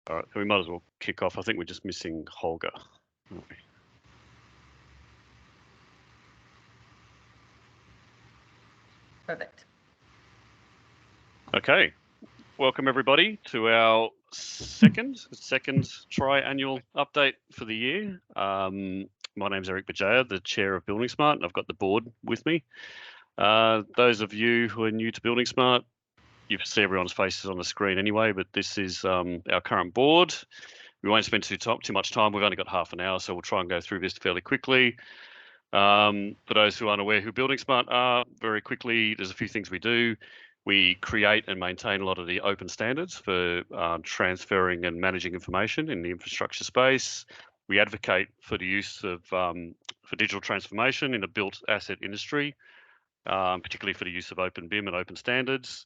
All right, so we might as well kick off. I think we're just missing Holger. Perfect. Okay, welcome everybody to our second triannual update for the year. My name's Eric Bajaya, the chair of Building Smart, and I've got the board with me. Those of you who are new to Building Smart, you see everyone's faces on the screen anyway, but this is our current board. We won't spend too much time. We've only got half an hour, so we'll try and go through this fairly quickly. For those who aren't aware who Building Smart are, very quickly, there's a few things we do. We create and maintain a lot of the open standards for transferring and managing information in the infrastructure space. We advocate for the use of for digital transformation in the built asset industry, particularly for the use of open BIM and open standards.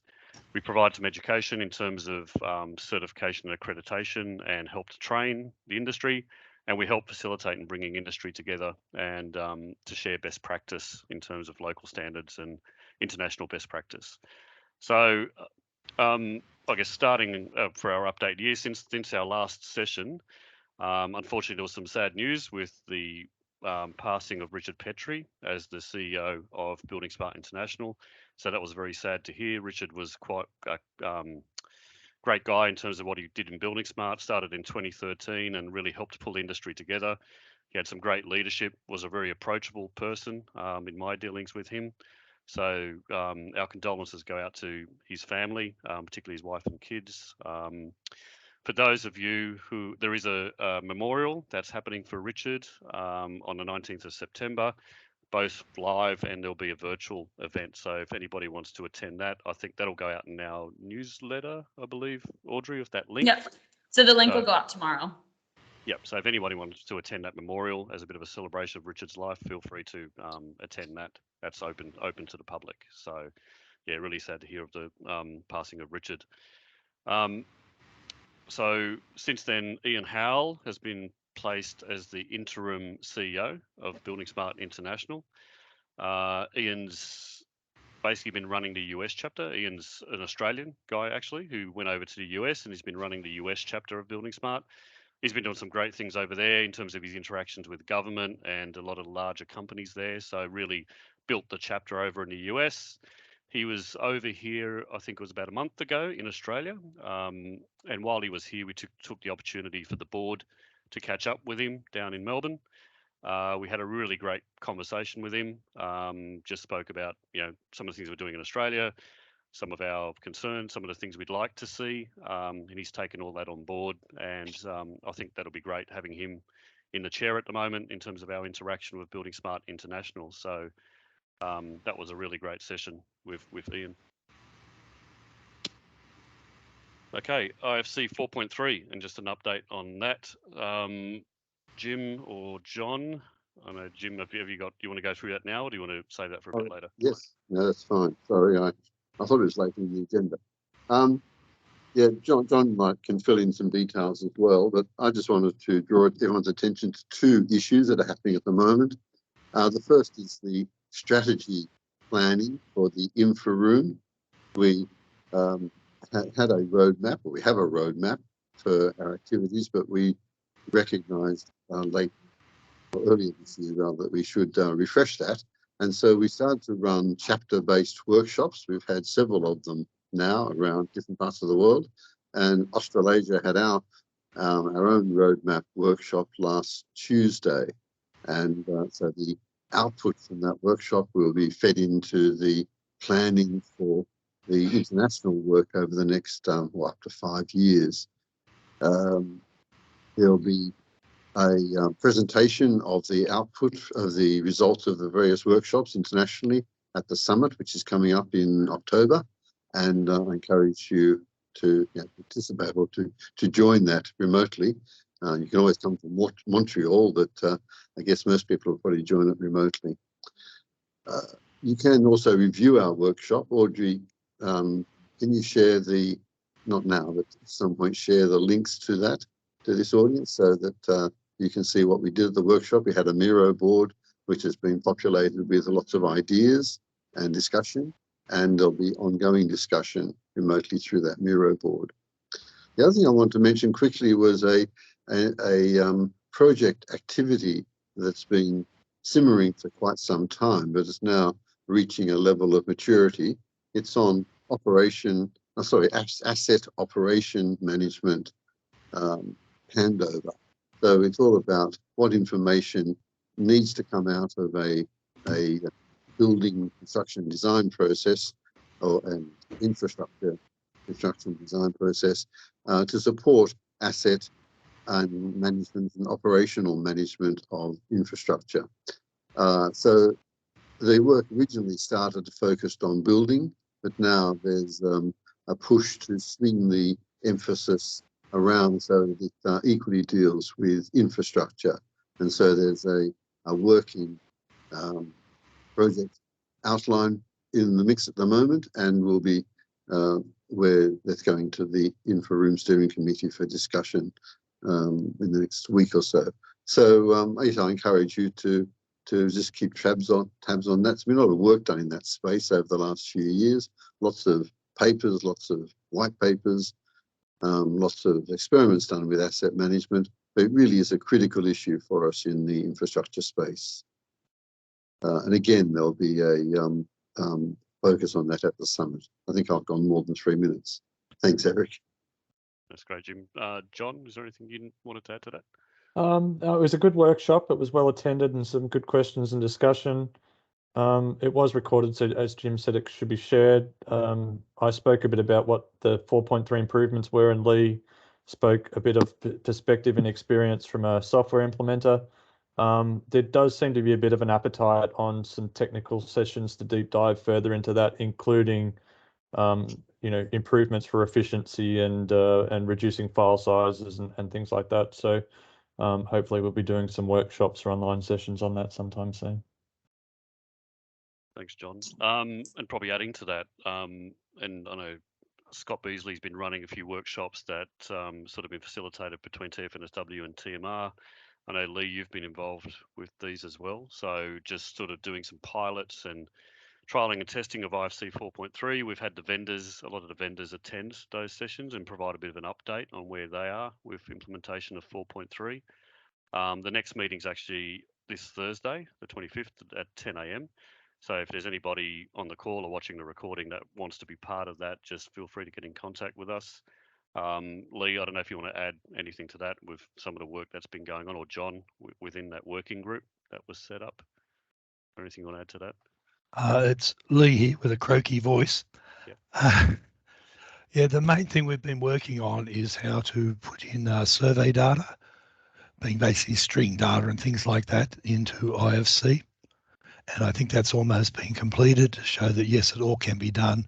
We provide some education in terms of certification and accreditation and help to train the industry. And we help facilitate in bringing industry together and to share best practice in terms of local standards and international best practice. So I guess starting for our update year, since our last session, unfortunately there was some sad news with the passing of Richard Petrie as the CEO of Building Smart International. So that was very sad to hear. Richard was quite a great guy in terms of what he did in Building Smart, started in 2013 and really helped pull the industry together. He had some great leadership, was a very approachable person in my dealings with him. So our condolences go out to his family, particularly his wife and kids. For those of you who, there is a memorial that's happening for Richard on the 19th of September, both live and there'll be a virtual event. So if anybody wants to attend that, I think that'll go out in our newsletter, I believe, Audrey, with that link. Yep. So the link will go out tomorrow. Yep. So if anybody wants to attend that memorial as a bit of a celebration of Richard's life, feel free to attend that. That's open to the public. So yeah, really sad to hear of the passing of Richard. So since then, Ian Howell has been placed as the interim CEO of Building Smart International. Ian's basically been running the US chapter. Ian's an Australian guy actually who went over to the US and he's been running the US chapter of Building Smart. He's been doing some great things over there in terms of his interactions with government and a lot of larger companies there. So really built the chapter over in the US. He was over here, I think it was about a month ago in Australia. And while he was here, we took the opportunity for the board to catch up with him down in Melbourne. We had a really great conversation with him. Just spoke about, some of the things we're doing in Australia, some of our concerns, some of the things we'd like to see. And he's taken all that on board. And I think that'll be great having him in the chair at the moment in terms of our interaction with Building Smart International. So that was a really great session with Ian. Okay, IFC 4.3 and just an update on that. Jim or John? I know, Jim, do you want to go through that now or do you want to save that for a bit later? Yes, no, that's fine. Sorry, I thought it was late in the agenda. Yeah, John can fill in some details as well, but I just wanted to draw everyone's attention to two issues that are happening at the moment. The first is the strategy planning for the infra room. We had a roadmap, or we have a roadmap for our activities, but we recognised earlier this year that we should refresh that. And so we started to run chapter-based workshops. We've had several of them now around different parts of the world. And Australasia had our own roadmap workshop last Tuesday. And so the output from that workshop will be fed into the planning for the international work over the next up to 5 years. There'll be a presentation of the output of the results of the various workshops internationally at the summit, which is coming up in October. And I encourage you to participate or to join that remotely. You can always come from Montreal, but I guess most people will probably join it remotely. You can also review our workshop. Audrey, can you share not now, but at some point, share the links to this audience so that you can see what we did at the workshop. We had a Miro board, which has been populated with lots of ideas and discussion, and there'll be ongoing discussion remotely through that Miro board. The other thing I want to mention quickly was a project activity that's been simmering for quite some time, but is now reaching a level of maturity. It's on asset operation management handover. So it's all about what information needs to come out of a building construction design process or an infrastructure construction design process to support asset and management and operational management of infrastructure. So the work originally started focused on building, but now there's a push to swing the emphasis around so that it equally deals with infrastructure. And so there's a working project outline in the mix at the moment, and will be where that's going to the Infra Room Steering Committee for discussion in the next week or so. So I encourage you to just keep tabs on that. There's been a lot of work done in that space over the last few years. Lots of papers, lots of white papers, lots of experiments done with asset management. But it really is a critical issue for us in the infrastructure space. And again, there'll be a focus on that at the summit. I think I've gone more than 3 minutes. Thanks, Eric. That's great, Jim. John, is there anything you wanted to add to that? It was a good workshop. It was well attended and some good questions and discussion. It was recorded, so as Jim said, it should be shared. I spoke a bit about what the 4.3 improvements were, and Lee spoke a bit of perspective and experience from a software implementer. There does seem to be a bit of an appetite on some technical sessions to deep dive further into that, including improvements for efficiency and reducing file sizes and things like that. So hopefully we'll be doing some workshops or online sessions on that sometime soon. Thanks, John. And probably adding to that, and I know Scott Beasley's been running a few workshops that sort of been facilitated between TFNSW and TMR. I know, Lee, you've been involved with these as well. So just sort of doing some pilots and trialing and testing of IFC 4.3. We've had a lot of the vendors attend those sessions and provide a bit of an update on where they are with implementation of 4.3. The next meeting's actually this Thursday, the 25th at 10 a.m. So if there's anybody on the call or watching the recording that wants to be part of that, just feel free to get in contact with us. Lee, I don't know if you want to add anything to that with some of the work that's been going on, or John within that working group that was set up. Anything you want to add to that? It's Lee here with a croaky voice. Yeah. Yeah, the main thing we've been working on is how to put in survey data, being basically string data and things like that into IFC. And I think that's almost been completed to show that, yes, it all can be done.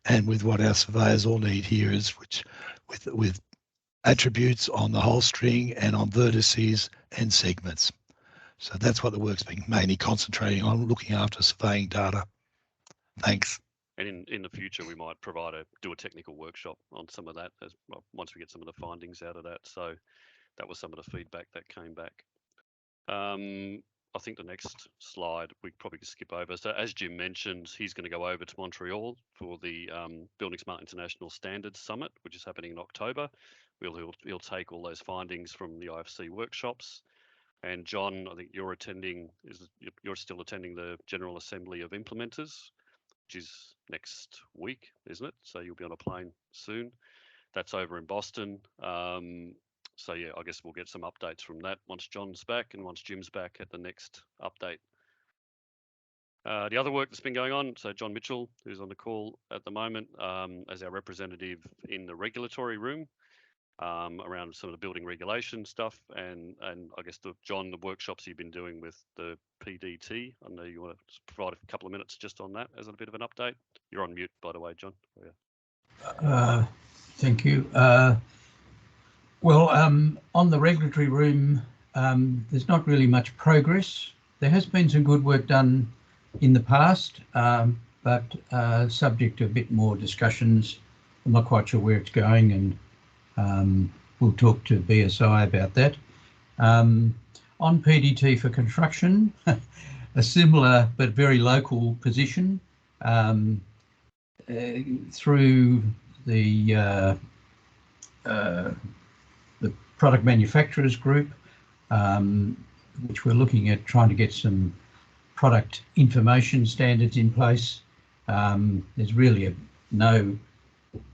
And with what our surveyors all need here is with attributes on the whole string and on vertices and segments. So that's what the work's been mainly concentrating on, looking after surveying data. Thanks. And in the future, we might do a technical workshop on some of that once we get some of the findings out of that. So that was some of the feedback that came back. I think the next slide we probably could skip over. So as Jim mentioned, he's going to go over to Montreal for the Building Smart International Standards Summit, which is happening in October. He'll take all those findings from the IFC workshops. And John, I think you're still attending the General Assembly of Implementers, which is next week, isn't it? So you'll be on a plane soon. That's over in Boston. So yeah, I guess we'll get some updates from that once John's back and once Jim's back at the next update. The other work that's been going on, so John Mitchell, who's on the call at the moment, as our representative in the regulatory room, around some of the building regulation stuff, and I guess John, the workshops you've been doing with the PDT. I know you want to provide a couple of minutes just on that as a bit of an update. You're on mute, by the way, John. Thank you. Well, on the regulatory room, there's not really much progress. There has been some good work done in the past, but subject to a bit more discussions. I'm not quite sure where it's going, and we'll talk to bSA about that. On PDT for construction, a similar but very local position. Through the the product manufacturers group, which we're looking at trying to get some product information standards in place. There's really no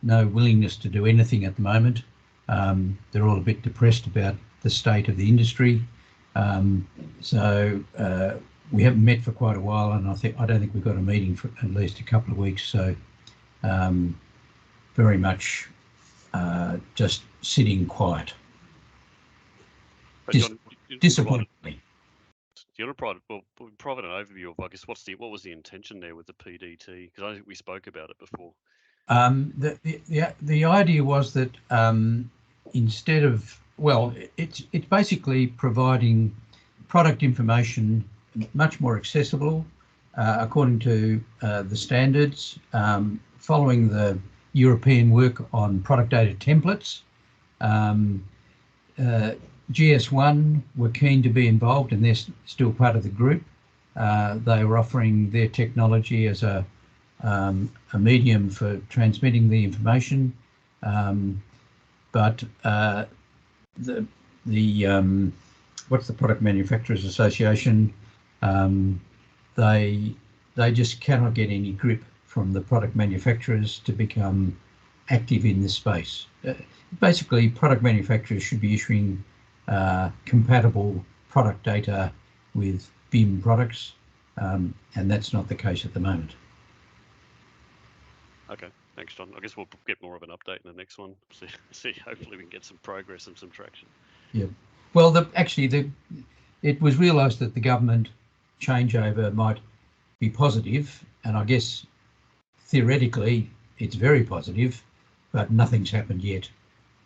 willingness to do anything at the moment. They're all a bit depressed about the state of the industry. So we haven't met for quite a while, and I don't think we've got a meeting for at least a couple of weeks. So very much just sitting quiet. But John, Disappointingly. do you want to provide an overview of, I guess, what was the intention there with the PDT? Because I think we spoke about it before. The idea was that instead of, well, it's basically providing product information much more accessible according to the standards, following the European work on product data templates. GS1 were keen to be involved, and they're still part of the group. They were offering their technology as a medium for transmitting the information, but what's the Product Manufacturers Association? They just cannot get any grip from the product manufacturers to become active in this space. Basically, product manufacturers should be issuing compatible product data with BIM products, and that's not the case at the moment. Okay, thanks, John. I guess we'll get more of an update in the next one. See, hopefully we can get some progress and some traction. Yeah. Well, it was realised that the government changeover might be positive, and I guess theoretically it's very positive, but nothing's happened yet.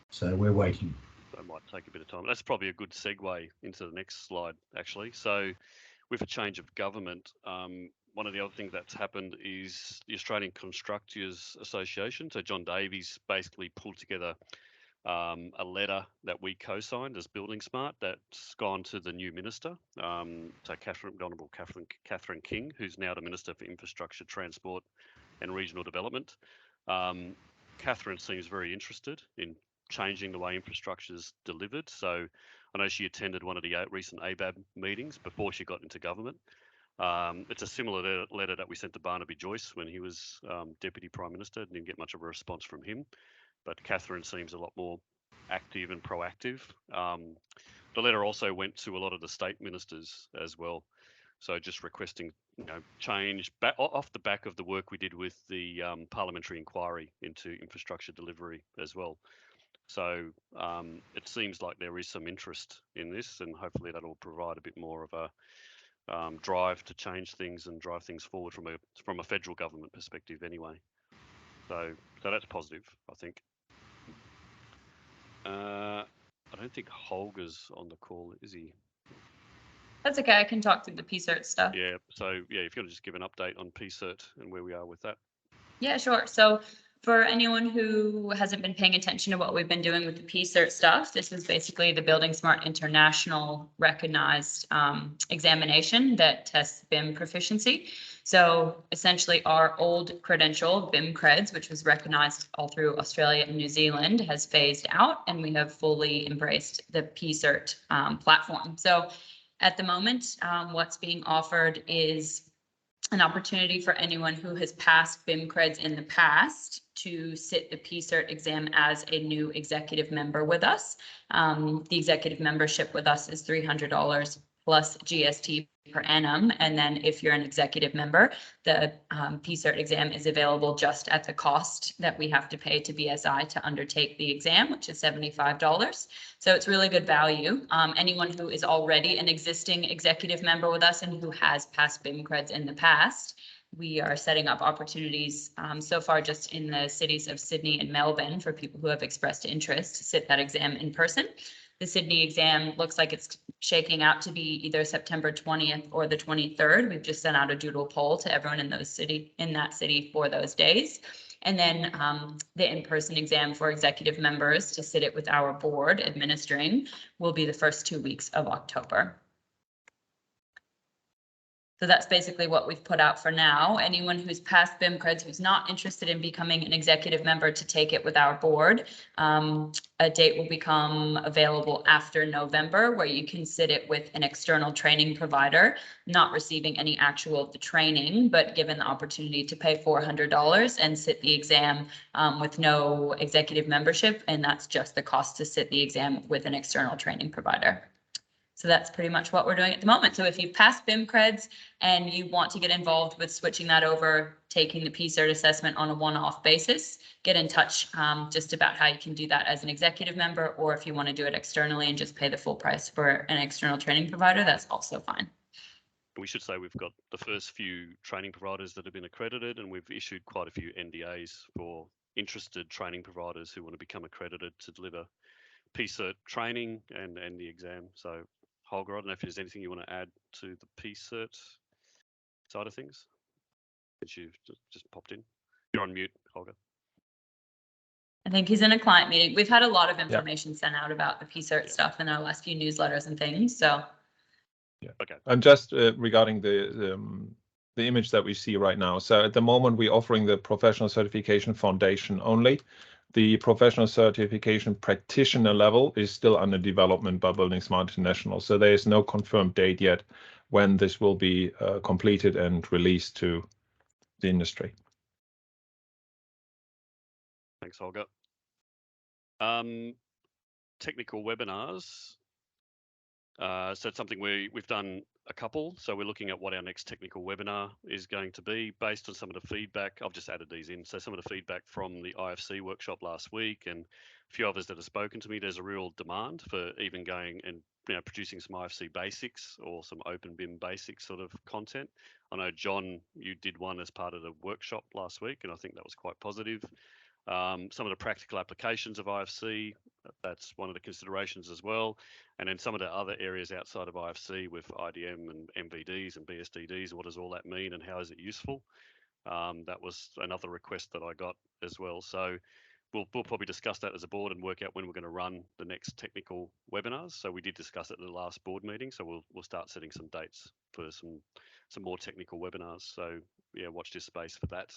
So we're waiting. So it might take a bit of time. That's probably a good segue into the next slide, actually. So with a change of government, one of the other things that's happened is the Australian Constructors Association. So John Davies basically pulled together a letter that we co-signed as Building Smart that's gone to the new minister, so Honourable Catherine King, who's now the Minister for Infrastructure, Transport and Regional Development. Catherine seems very interested in changing the way infrastructure is delivered. So I know she attended one of the recent ABAB meetings before she got into government. It's a similar letter that we sent to Barnaby Joyce when he was Deputy Prime Minister. Didn't get much of a response from him, but Catherine seems a lot more active and proactive. The letter also went to a lot of the state ministers as well. So just requesting, change off the back of the work we did with the parliamentary inquiry into infrastructure delivery as well. So it seems like there is some interest in this, and hopefully that will provide a bit more of a drive to change things and drive things forward from a federal government perspective anyway. So that's positive, I think. I don't think Holger's on the call, is he? That's okay. I can talk through the Pcert stuff. Yeah. So yeah, if you want to just give an update on Pcert and where we are with that. Yeah, sure. So for anyone who hasn't been paying attention to what we've been doing with the Pcert stuff, this is basically the Building Smart International recognized examination that tests BIM proficiency. So essentially our old credential, BIM Creds, which was recognized all through Australia and New Zealand, has phased out, and we have fully embraced the Pcert platform. So at the moment, what's being offered is an opportunity for anyone who has passed BIM Creds in the past to sit the Pcert exam as a new executive member with us. The executive membership with us is $300 plus GST per annum. And then if you're an executive member, the Pcert exam is available just at the cost that we have to pay to BSI to undertake the exam, which is $75. So it's really good value. Anyone who is already an existing executive member with us and who has passed BIM Creds in the past, we are setting up opportunities so far just in the cities of Sydney and Melbourne for people who have expressed interest to sit that exam in person. The Sydney exam looks like it's shaking out to be either September 20th or the 23rd. We've just sent out a doodle poll to everyone in that city for those days. And then the in-person exam for executive members to sit it with our board administering will be the first 2 weeks of October. So that's basically what we've put out for now. Anyone who's passed BIM creds who's not interested in becoming an executive member to take it with our board, a date will become available after November where you can sit it with an external training provider, not receiving any actual of the training, but given the opportunity to pay $400 and sit the exam with no executive membership. And that's just the cost to sit the exam with an external training provider. So that's pretty much what we're doing at the moment. So if you've passed BIM creds and you want to get involved with switching that over, taking the Pcert assessment on a one-off basis, get in touch just about how you can do that as an executive member, or if you want to do it externally and just pay the full price for an external training provider, that's also fine. We should say we've got the first few training providers that have been accredited, and we've issued quite a few NDAs for interested training providers who want to become accredited to deliver Pcert training and the exam. So Holger, I don't know if there's anything you want to add to the Pcert side of things that you've just popped in. You're on mute, Holger. I think he's in a client meeting. We've had a lot of information sent out about the Pcert stuff in our last few newsletters and things. So yeah, okay. And just regarding the image that we see right now. So at the moment, we're offering the professional certification foundation only. The professional certification practitioner level is still under development by Building Smart International. So there is no confirmed date yet when this will be completed and released to the industry. Thanks, Holger. Technical webinars. So it's something we've done a couple. So we're looking at what our next technical webinar is going to be based on some of the feedback. I've just added these in. So some of the feedback from the IFC workshop last week and a few others that have spoken to me, there's a real demand for even going and producing some IFC basics or some open BIM basics sort of content. I know, John, you did one as part of the workshop last week, and I think that was quite positive. Some of the practical applications of IFC, that's one of the considerations as well. And then some of the other areas outside of IFC with IDM and MVDs and BSDDs, what does all that mean and how is it useful? That was another request that I got as well. So we'll probably discuss that as a board and work out when we're going to run the next technical webinars. So we did discuss it at the last board meeting. So we'll start setting some dates for some more technical webinars. So yeah, watch this space for that.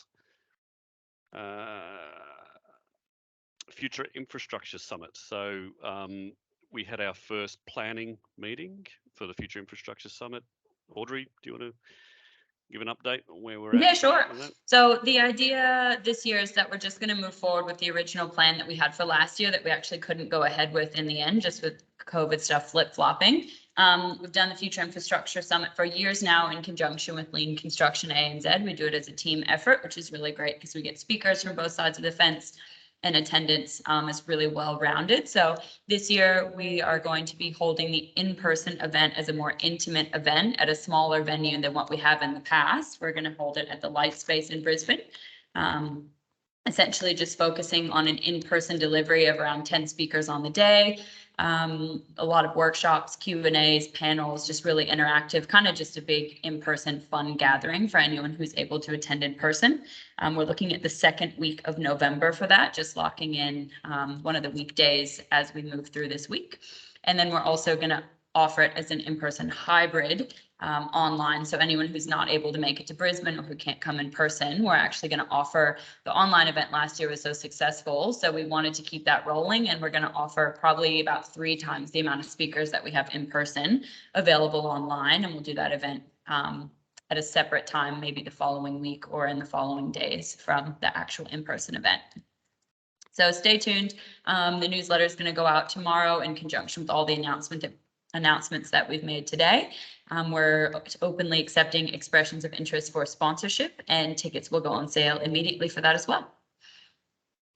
Future Infrastructure Summit. So we had our first planning meeting for the Future Infrastructure Summit. Audrey, do you want to give an update on where we're at? Yeah, sure. So the idea this year is that we're just going to move forward with the original plan that we had for last year that we actually couldn't go ahead with in the end, just with COVID stuff flip-flopping. We've done the Future Infrastructure Summit for years now in conjunction with Lean Construction ANZ. We do it as a team effort, which is really great because we get speakers from both sides of the fence, and attendance is really well-rounded. So this year we are going to be holding the in-person event as a more intimate event at a smaller venue than what we have in the past. We're going to hold it at the Light Space in Brisbane. Essentially just focusing on an in-person delivery of around 10 speakers on the day. A lot of workshops, Q&As, panels, just really interactive, kind of just a big in-person fun gathering for anyone who's able to attend in person. We're looking at the second week of November for that, just locking in one of the weekdays as we move through this week. And then we're also going to offer it as an in-person hybrid online. So anyone who's not able to make it to Brisbane or who can't come in person, we're actually going to offer the online event last year was so successful. So we wanted to keep that rolling, and we're going to offer probably about 3 times the amount of speakers that we have in person available online. And we'll do that event at a separate time, maybe the following week or in the following days from the actual in-person event. So stay tuned. The newsletter is going to go out tomorrow in conjunction with all the announcements that we've made today. We're openly accepting expressions of interest for sponsorship, and tickets will go on sale immediately for that as well.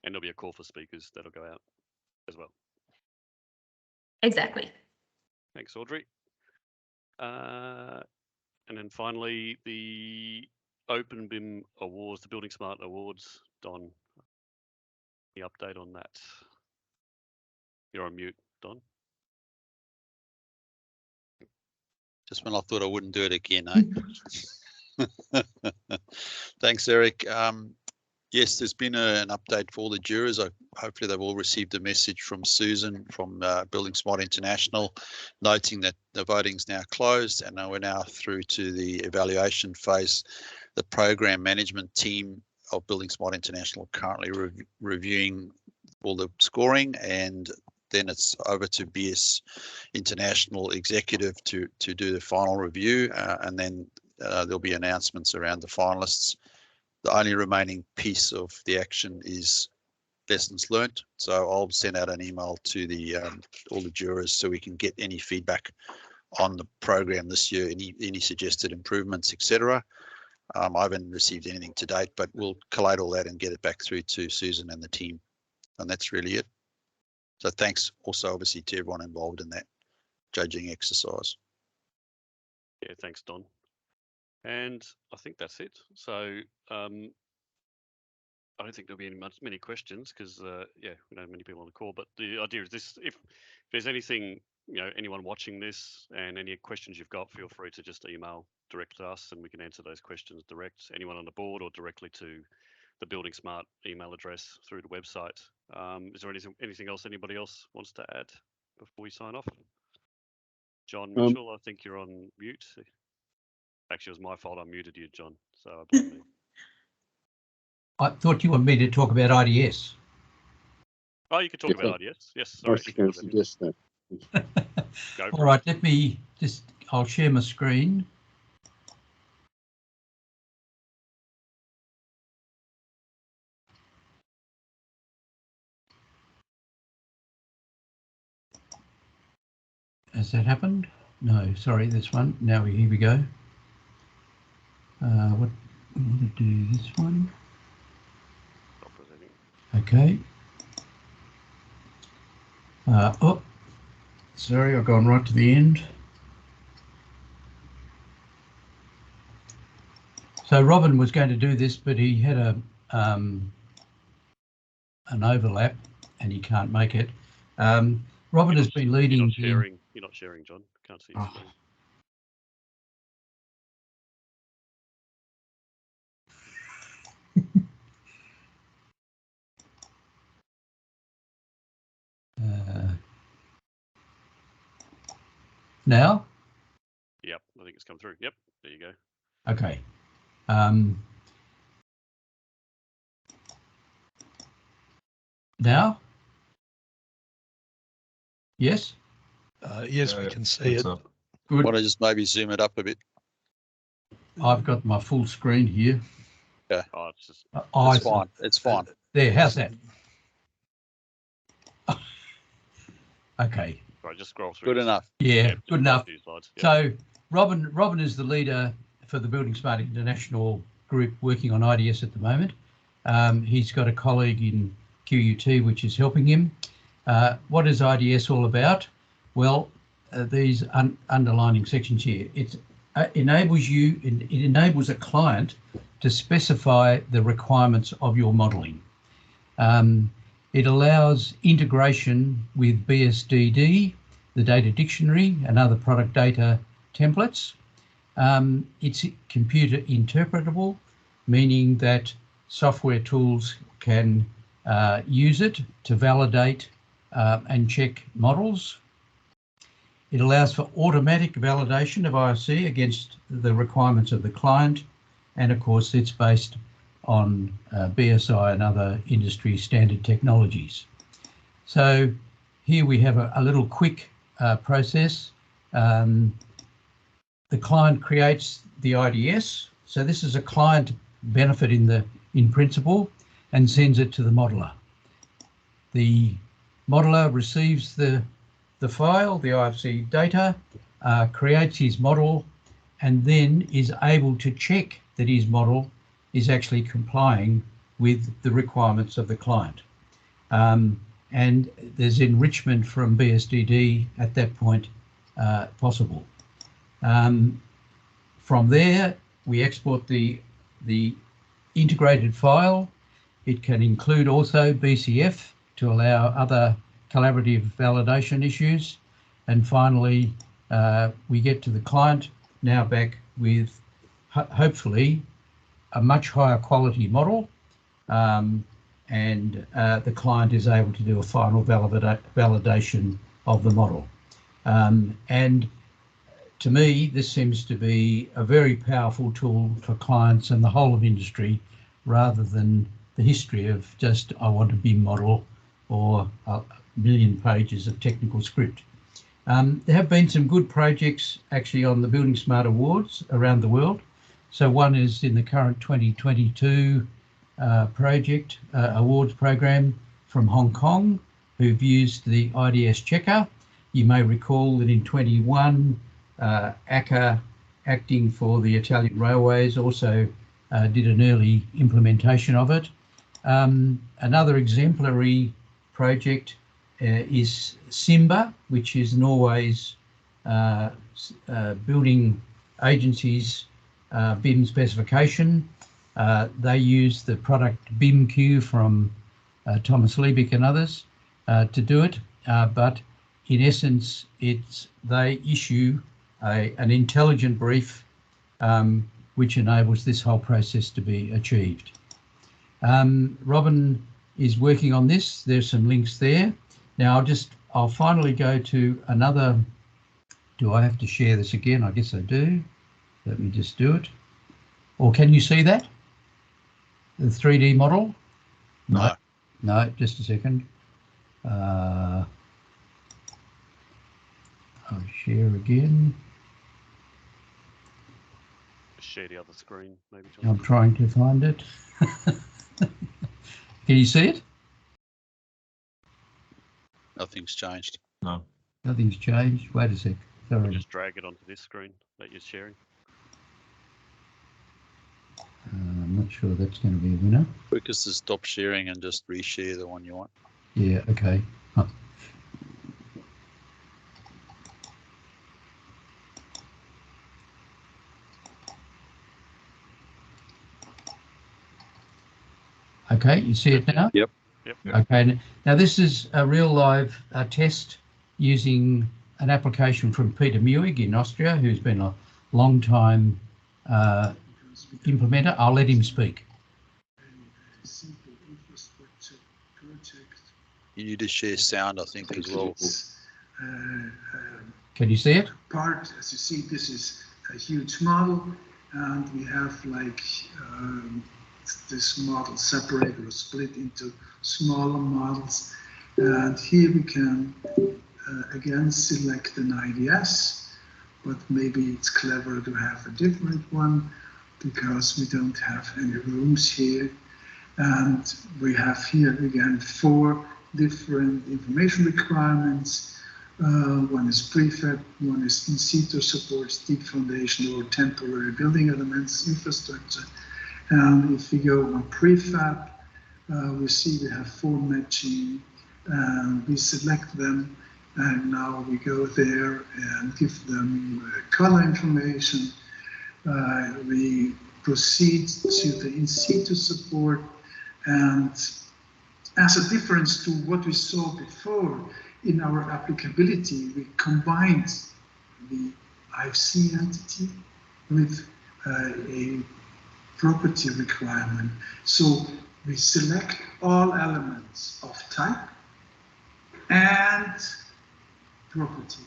And there'll be a call for speakers that'll go out as well. Exactly. Thanks, Audrey. And then finally, the Open BIM Awards, the Building Smart Awards. Don, the update on that. You're on mute, Don. Just when I thought I wouldn't do it again, eh? Thanks, Eric. Yes, there's been an update for all the jurors. I hopefully they've all received a message from Susan from Building Smart International, noting that the voting's now closed and we're now through to the evaluation phase. The program management team of Building Smart International currently reviewing all the scoring, and then it's over to BS International Executive to do the final review, and then there'll be announcements around the finalists. The only remaining piece of the action is lessons learnt. So I'll send out an email to the all the jurors so we can get any feedback on the program this year, any suggested improvements, etc. I haven't received anything to date, but we'll collate all that and get it back through to Susan and the team. And that's really it. So thanks also obviously to everyone involved in that judging exercise. Yeah, thanks, Don. And I think that's it. So I don't think there'll be many questions because yeah, we don't have many people on the call. But the idea is this: if there's anything, anyone watching this and any questions you've got, feel free to just email direct to us, and we can answer those questions direct. Anyone on the board or directly to the Building Smart email address through the website. Is there anything else anybody else wants to add before we sign off? John Mitchell, I think you're on mute. Actually, it was my fault. I muted you, John. So I blame me. I thought you wanted me to talk about IDS. Oh, you can talk about IDS. Yes, sorry. I was going to suggest that. All right, let me I'll share my screen. Has that happened? No, sorry, this one. Now here we go. What we want to do this one. Okay. Oh, sorry, I've gone right to the end. So Robin was going to do this, but he had an overlap and he can't make it. Robin has been leading. You're not sharing, John. Can't see your screen. Now? Yep, I think it's come through. Yep, there you go. Okay. Now? Yes? Yes, we can see it. Good. Want to just maybe zoom it up a bit? I've got my full screen here. Yeah. Oh, it's just. It's fine. It's fine. There, how's that? Okay. Right, just scroll through. Good enough. Yeah, good enough. Slides. Yep. So Robin is the leader for the Building Smart International group working on IDS at the moment. He's got a colleague in QUT which is helping him. What is IDS all about? Well, these underlining sections here. It enables a client to specify the requirements of your modelling. It allows integration with BSDD, the data dictionary, and other product data templates. It's computer interpretable, meaning that software tools can use it to validate and check models. It allows for automatic validation of IFC against the requirements of the client. And of course, it's based on bSA and other industry standard technologies. So here we have a little quick process. The client creates the IDS. So this is a client benefit in principle and sends it to the modeler. The modeler receives the file, the IFC data, creates his model, and then is able to check that his model is actually complying with the requirements of the client. And there's enrichment from BSDD at that point possible. From there, we export the integrated file. It can include also BCF to allow other collaborative validation issues. And finally, we get to the client now back with hopefully a much higher quality model and the client is able to do a final validation of the model. And to me, this seems to be a very powerful tool for clients and the whole of industry, rather than the history of just, I want a BIM model or a million pages of technical script. There have been some good projects actually on the Building Smart Awards around the world. So one is in the current 2022 project awards program from Hong Kong, who've used the IDS checker. You may recall that in 21, ACA, acting for the Italian Railways, also did an early implementation of it. Another exemplary project is Simba, which is Norway's building agency's BIM specification. They use the product BIMQ from Thomas Liebig and others to do it, but in essence, they issue an intelligent brief which enables this whole process to be achieved. Robin is working on this. There's some links there. Now I'll finally go to another. Do I have to share this again? I guess I do. Let me just do it. Or can you see that? The 3D model? No. No, just a second. I'll share again. Share the other screen, maybe. John. I'm trying to find it. Can you see it? Nothing's changed. No. Nothing's changed. Wait a sec. Sorry. Just drag it onto this screen that you're sharing. I'm not sure that's going to be a winner. Quickest to stop sharing and just reshare the one you want. Yeah, okay. Huh. Okay, you see it now? Yep. Okay, now this is a real live test using an application from Peter Muig in Austria, who's been a long time implementer. I'll let him speak. You need to share sound, I think, as well. Can you see it? Part, as you see, this is a huge model, and we have like this model separated or split into smaller models. And here we can again select an IDS, but maybe it's clever to have a different one because we don't have any rooms here. And we have here again 4 different information requirements. One is prefab, one is in situ supports deep foundation or temporary building elements, infrastructure. And if we go on prefab, we see we have 4 matching, and we select them, and now we go there and give them color information. We proceed to the in situ support, and as a difference to what we saw before in our applicability, we combined the IFC entity with a property requirement. So we select all elements of type and property.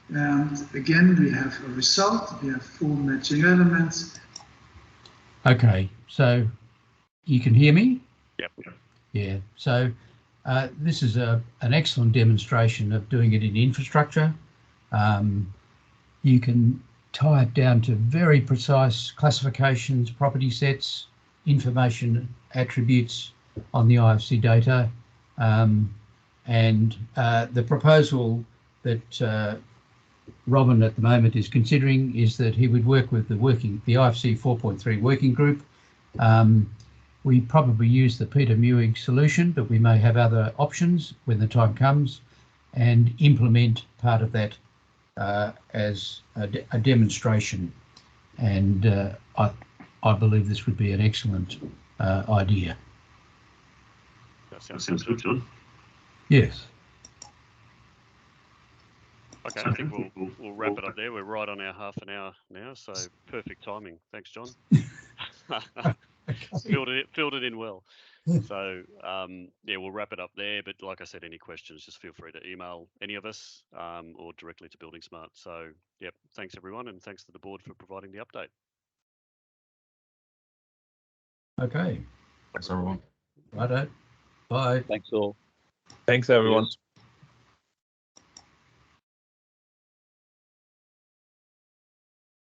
And again, we have a result. We have 4 matching elements. Okay, so you can hear me? Yep. Yeah, so this is an excellent demonstration of doing it in infrastructure. You can tie it down to very precise classifications, property sets, information attributes on the IFC data. And the proposal that Robin at the moment is considering is that he would work with the IFC 4.3 working group. We probably use the Peter Muig solution, but we may have other options when the time comes, and implement part of that as a demonstration. And I believe this would be an excellent idea. That sounds good, John. Yes. Okay, I think we'll wrap it up there. We're right on our half an hour now, so perfect timing. Thanks, John. Filled it in well. So yeah, we'll wrap it up there. But like I said, any questions, just feel free to email any of us or directly to Building Smart. So yep, thanks everyone, and thanks to the board for providing the update. Okay. Thanks, everyone. Righto. Bye. Thanks all. Thanks, everyone. Cheers.